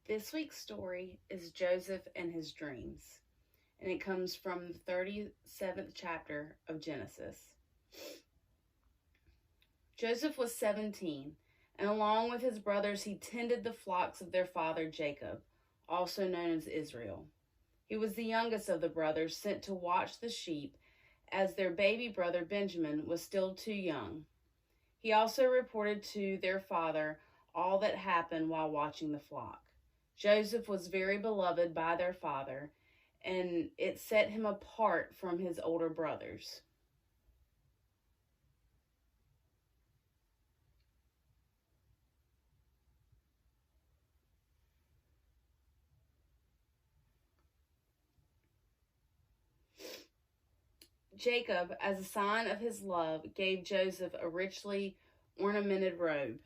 This week's story is Joseph and his dreams, and it comes from the 37th chapter of Genesis. Joseph was 17, and along with his brothers, he tended the flocks of their father Jacob, also known as Israel. He was the youngest of the brothers sent to watch the sheep, as their baby brother Benjamin was still too young. He also reported to their father all that happened while watching the flock. Joseph was very beloved by their father, and it set him apart from his older brothers. Jacob, as a sign of his love, gave Joseph a richly ornamented robe.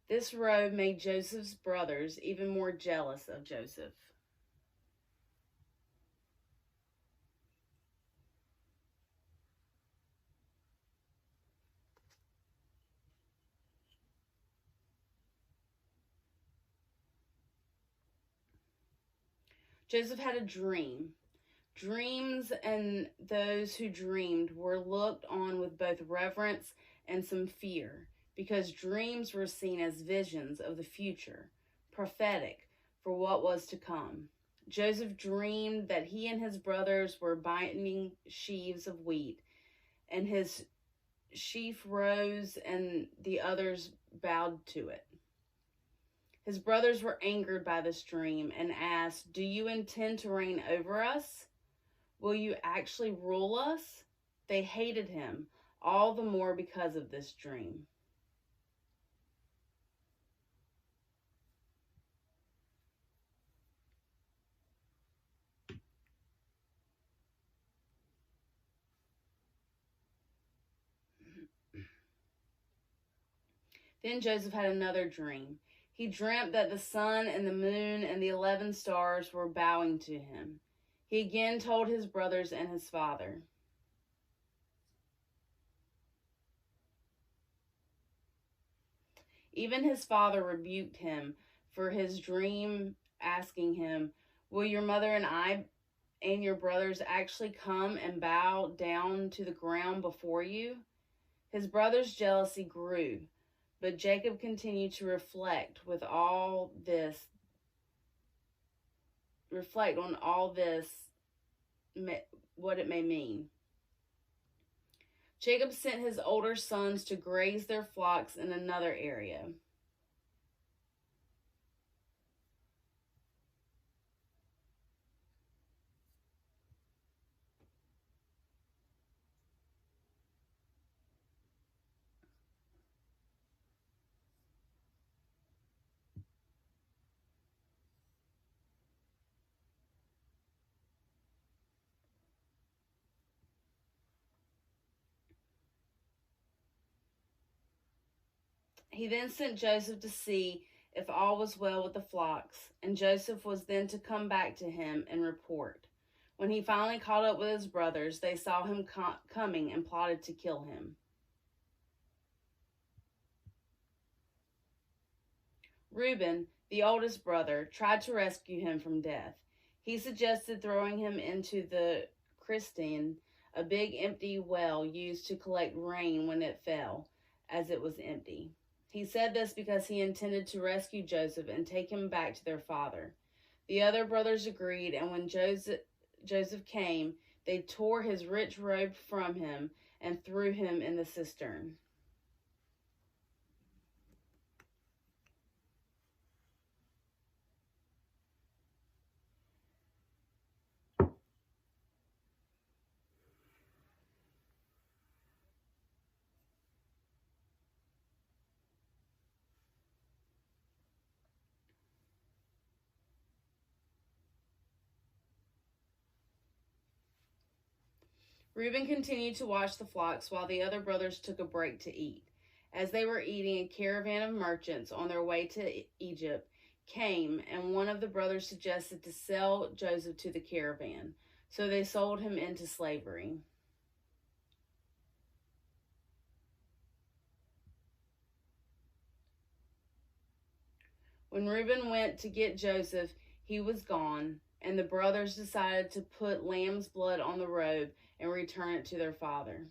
This robe made Joseph's brothers even more jealous of Joseph. Joseph had a dream. Dreams and those who dreamed were looked on with both reverence and some fear, because dreams were seen as visions of the future, prophetic for what was to come. Joseph dreamed that he and his brothers were binding sheaves of wheat, and his sheaf rose and the others bowed to it. His brothers were angered by this dream and asked, "Do you intend to reign over us? Will you actually rule us?" They hated him all the more because of this dream. Then Joseph had another dream. He dreamt that the sun and the moon and the 11 stars were bowing to him. He again told his brothers and his father. Even his father rebuked him for his dream, asking him, "Will your mother and I and your brothers actually come and bow down to the ground before you?" His brother's jealousy grew, but Jacob continued to reflect on all this, what it may mean. Jacob sent his older sons to graze their flocks in another area. He then sent Joseph to see if all was well with the flocks, and Joseph was then to come back to him and report. When he finally caught up with his brothers, they saw him coming and plotted to kill him. Reuben, the oldest brother, tried to rescue him from death. He suggested throwing him into the Christine, a big empty well used to collect rain when it fell, as it was empty. He said this because he intended to rescue Joseph and take him back to their father. The other brothers agreed, and when Joseph came, they tore his rich robe from him and threw him in the cistern. Reuben continued to watch the flocks while the other brothers took a break to eat. As they were eating, a caravan of merchants on their way to Egypt came, and one of the brothers suggested to sell Joseph to the caravan. So they sold him into slavery. When Reuben went to get Joseph, he was gone, and the brothers decided to put lamb's blood on the robe and return it to their father.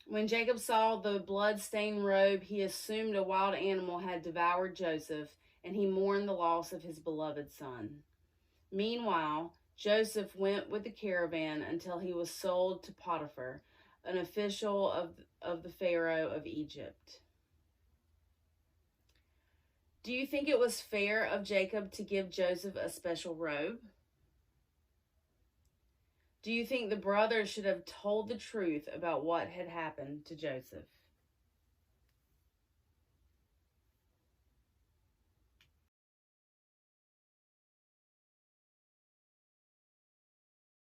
When Jacob saw the blood-stained robe, he assumed a wild animal had devoured Joseph, and he mourned the loss of his beloved son. Meanwhile, Joseph went with the caravan until he was sold to Potiphar, an official of the Pharaoh of Egypt. Do you think it was fair of Jacob to give Joseph a special robe? Do you think the brothers should have told the truth about what had happened to Joseph?